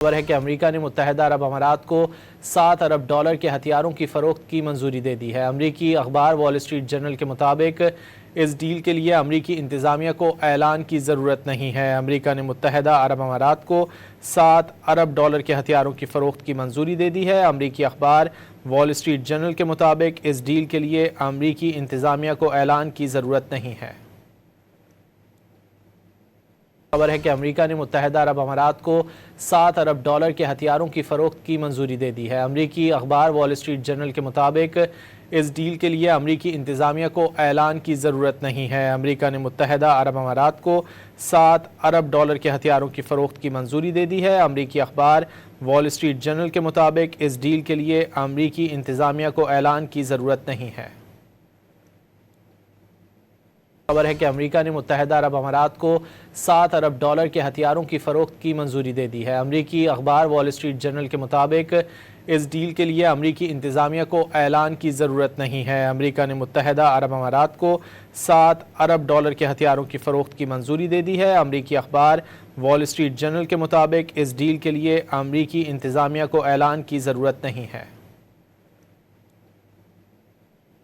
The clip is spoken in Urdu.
خبر ہے کہ امریکہ نے متحدہ عرب امارات کو $7 ارب کے ہتھیاروں کی فروخت کی منظوری دے دی ہے۔ امریکی اخبار وال اسٹریٹ جرنل کے مطابق اس ڈیل کے لیے امریکی انتظامیہ کو اعلان کی ضرورت نہیں ہے۔ امریکہ نے متحدہ عرب امارات کو $7 ارب کے ہتھیاروں کی فروخت کی منظوری دے دی ہے۔ امریکی اخبار وال اسٹریٹ جرنل کے مطابق اس ڈیل کے لیے امریکی انتظامیہ کو اعلان کی ضرورت نہیں ہے۔ خبر ہے کہ امریکہ نے متحدہ عرب امارات کو $7 ارب کے ہتھیاروں کی فروخت کی منظوری دے دی ہے۔ امریکی اخبار وال اسٹریٹ جرنل کے مطابق اس ڈیل کے لیے امریکی انتظامیہ کو اعلان کی ضرورت نہیں ہے۔ امریکہ نے متحدہ عرب امارات کو $7 ارب کے ہتھیاروں کی فروخت کی منظوری دے دی ہے۔ امریکی اخبار وال اسٹریٹ جرنل کے مطابق اس ڈیل کے لیے امریکی انتظامیہ کو اعلان کی ضرورت نہیں ہے۔ خبر ہے کہ امریکہ نے متحدہ عرب امارات کو $7 ارب کے ہتھیاروں کی فروخت کی منظوری دے دی ہے۔ امریکی اخبار وال اسٹریٹ جرنل کے مطابق اس ڈیل کے لیے امریکی انتظامیہ کو اعلان کی ضرورت نہیں ہے۔ امریکہ نے متحدہ عرب امارات کو $7 ارب کے ہتھیاروں کی فروخت کی منظوری دے دی ہے۔ امریکی اخبار وال اسٹریٹ جرنل کے مطابق اس ڈیل کے لیے امریکی انتظامیہ کو اعلان کی ضرورت نہیں ہے۔